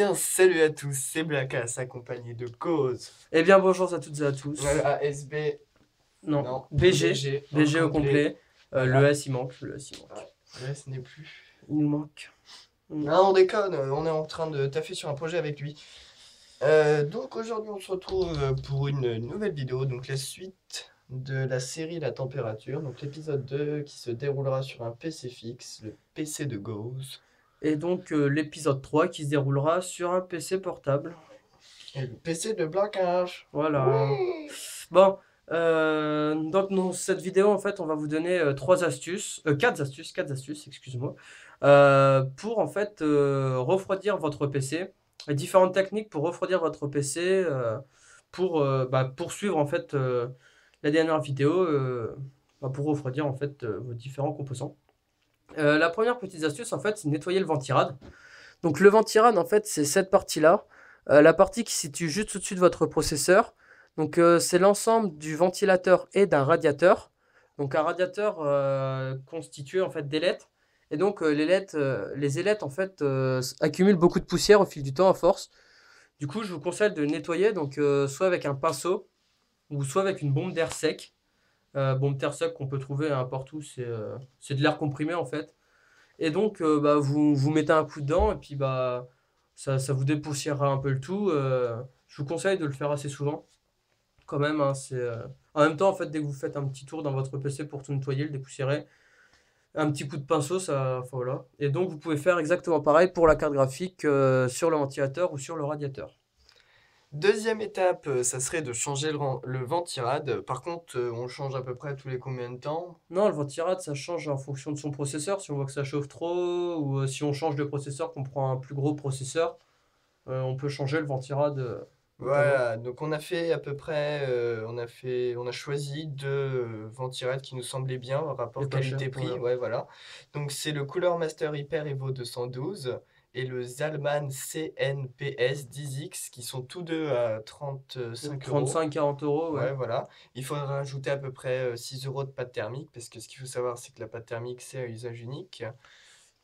bien, salut à tous, c'est Blackass accompagné de Cause. Eh bien, bonjour à toutes et à tous. ASB, Non, non, BG, BG au complet. Voilà. Le S, il manque, le S, il manque. Là, ce n'est plus. Il nous manque. Non, on déconne, on est en train de taffer sur un projet avec lui. Donc aujourd'hui, on se retrouve pour une nouvelle vidéo, donc la suite de la série La Température, donc l'épisode 2 qui se déroulera sur un PC fixe, le PC de Gauze. Et donc, l'épisode 3 qui se déroulera sur un PC portable. Et le PC de Blackass. Voilà. Oui. Bon, donc dans cette vidéo, en fait, on va vous donner 4 astuces, excuse-moi, pour en fait refroidir votre PC. Et différentes techniques pour refroidir votre PC pour poursuivre en fait la dernière vidéo pour refroidir en fait vos différents composants. La première petite astuce, en fait, c'est de nettoyer le ventirad. Donc le ventirad, en fait, c'est cette partie-là, la partie qui se situe juste au-dessus de votre processeur. Donc c'est l'ensemble du ventilateur et d'un radiateur. Donc un radiateur constitué en fait d'ailettes. Et donc les ailettes en fait accumulent beaucoup de poussière au fil du temps à force. Du coup, je vous conseille de nettoyer donc soit avec un pinceau ou soit avec une bombe d'air sec. Bombe d'air sec qu'on peut trouver n'importe où, c'est de l'air comprimé en fait. Et donc, vous mettez un coup dedans et puis ça vous dépoussiérera un peu le tout. Je vous conseille de le faire assez souvent, quand même. Hein, En même temps, en fait, dès que vous faites un petit tour dans votre PC pour tout nettoyer, le dépoussiérer, un petit coup de pinceau, ça, enfin, voilà. Et donc, vous pouvez faire exactement pareil pour la carte graphique sur le ventilateur ou sur le radiateur. Deuxième étape, ça serait de changer le ventirad. Par contre, on le change à peu près tous les combien de temps? Non, le ventirad, ça change en fonction de son processeur. Si on voit que ça chauffe trop, ou si on change de processeur, qu'on prend un plus gros processeur, on peut changer le ventirad notamment. Voilà, donc on a fait à peu près, on a choisi deux ventirad qui nous semblaient bien, Les rapport pas chers, qualité-prix, voilà. ouais, voilà. Donc c'est le Cooler Master Hyper Evo 212 et le Zalman CNPS 10X qui sont tous deux à 35 €. 35-40 €, ouais. Ouais, voilà. Il faudra rajouter à peu près 6 € de pâte thermique parce que ce qu'il faut savoir, c'est que la pâte thermique, c'est à usage unique.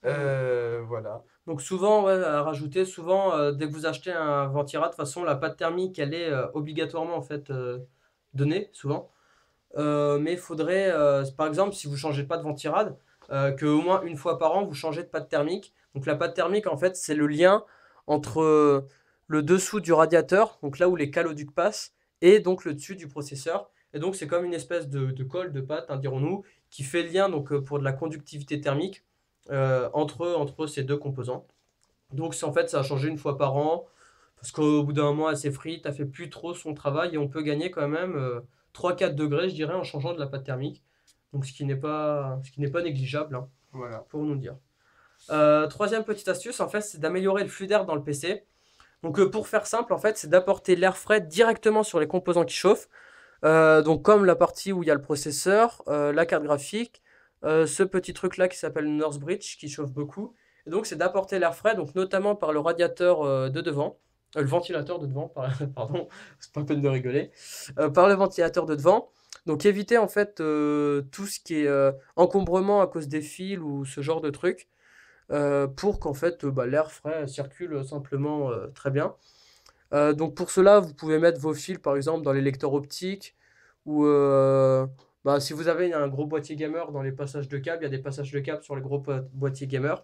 Voilà. Donc souvent, ouais, à rajouter, souvent, dès que vous achetez un ventirad, de toute façon, la pâte thermique, elle est obligatoirement en fait donnée, souvent. Mais il faudrait, par exemple, si vous changez pas de ventirad, que au moins une fois par an, vous changez de pâte thermique. Donc la pâte thermique, en fait, c'est le lien entre le dessous du radiateur, donc là où les caloducs passent, et donc le dessus du processeur. Et donc c'est comme une espèce de colle, de pâte, hein, dirons-nous, qui fait le lien donc, pour de la conductivité thermique entre ces deux composants. Donc en fait, ça a changé une fois par an, parce qu'au bout d'un moment, elle s'effrite, elle fait plus trop son travail, et on peut gagner quand même 3-4 degrés, je dirais, en changeant de la pâte thermique. Donc ce qui n'est pas négligeable, hein, Voilà. pour nous dire. Troisième petite astuce, en fait, c'est d'améliorer le flux d'air dans le PC. Donc pour faire simple, en fait, c'est d'apporter l'air frais directement sur les composants qui chauffent. Donc comme la partie où il y a le processeur, la carte graphique, ce petit truc là qui s'appelle Northbridge qui chauffe beaucoup. Et donc c'est d'apporter l'air frais, donc notamment par le radiateur de devant, le ventilateur de devant, pardon, c'est pas la peine de rigoler, par le ventilateur de devant. Donc éviter en fait tout ce qui est encombrement à cause des fils ou ce genre de truc, pour qu'en fait l'air frais circule simplement très bien. Donc pour cela, vous pouvez mettre vos fils par exemple dans les lecteurs optiques ou si vous avez un gros boîtier gamer dans les passages de câbles, il y a des passages de câbles sur les gros boîtiers gamer.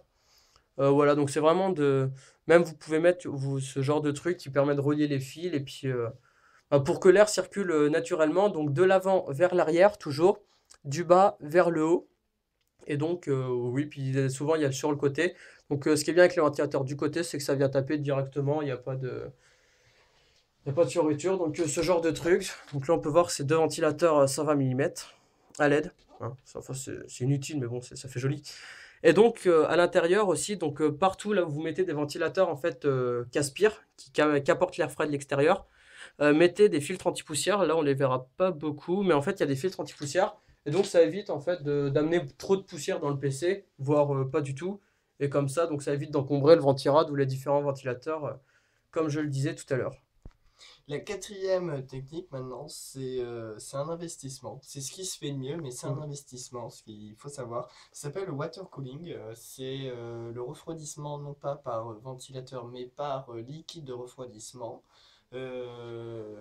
Voilà, donc c'est vraiment de. Même vous pouvez mettre ce genre de truc qui permet de relier les fils et puis pour que l'air circule naturellement, donc de l'avant vers l'arrière toujours, du bas vers le haut. Et donc, oui, puis souvent il y a sur le côté. Donc ce qui est bien avec les ventilateurs du côté, c'est que ça vient taper directement, il n'y a pas de fioriture, donc ce genre de truc. Donc là, on peut voir ces deux ventilateurs 120 mm à LED. Hein. Enfin, c'est inutile, mais bon, ça fait joli. Et donc, à l'intérieur aussi, donc partout là où vous mettez des ventilateurs en fait qui aspirent, qui apportent l'air frais de l'extérieur, mettez des filtres anti-poussière. Là, on les verra pas beaucoup, mais en fait, il y a des filtres anti-poussière. Et donc, ça évite en fait d'amener trop de poussière dans le PC, voire pas du tout. Et comme ça, donc ça évite d'encombrer le ventirad ou les différents ventilateurs, comme je le disais tout à l'heure. La quatrième technique maintenant, c'est un investissement. C'est ce qui se fait de mieux, mais c'est un investissement, ce qu'il faut savoir. Ça s'appelle le water cooling. C'est le refroidissement non pas par ventilateur, mais par liquide de refroidissement. euh,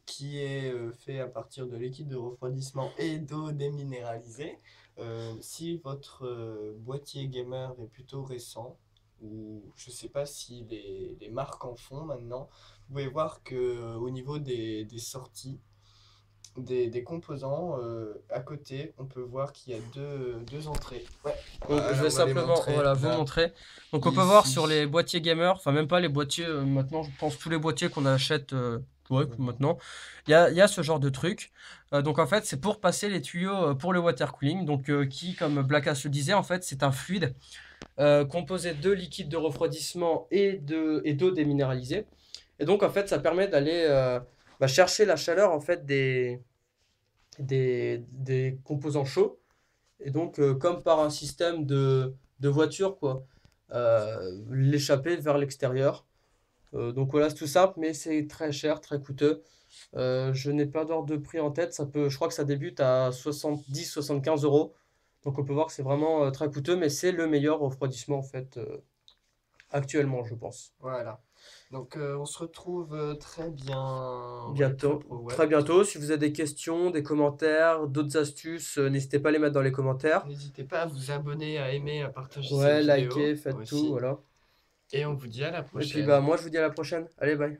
qui est fait à partir de liquide de refroidissement et d'eau déminéralisée. Si votre boîtier gamer est plutôt récent, ou je ne sais pas si les marques en font maintenant, vous pouvez voir que au niveau des sorties, des composants, à côté, on peut voir qu'il y a deux entrées. Ouais, Donc voilà, je vais on va les simplement montrer voilà, vous là, montrer. Donc on peut voir sur ici. les boîtiers gamer, enfin même pas les boîtiers, maintenant je pense tous les boîtiers qu'on achète ouais, maintenant, il y a ce genre de truc. Donc en fait c'est pour passer les tuyaux pour le water cooling, donc qui comme Blackas le disait en fait c'est un fluide composé de liquide de refroidissement et d'eau déminéralisée. Et donc en fait ça permet d'aller chercher la chaleur en fait des composants chauds. Et donc, comme par un système de voiture, quoi, l'échapper vers l'extérieur. Donc voilà, c'est tout simple, mais c'est très cher, très coûteux. Je n'ai pas d'ordre de prix en tête. Je crois que ça débute à 70-75 euros. Donc on peut voir que c'est vraiment très coûteux, mais c'est le meilleur refroidissement en fait actuellement, je pense. Voilà. Donc on se retrouve très bien, ouais, très Bientôt, pro, ouais. très bientôt. Si vous avez des questions, des commentaires, d'autres astuces, n'hésitez pas à les mettre dans les commentaires. N'hésitez pas à vous abonner, à aimer, à partager cette Ouais, vidéo likez, faites tout, aussi. voilà. Et on vous dit à la Et puis prochaine. bah moi je vous dis à la prochaine. Allez, bye.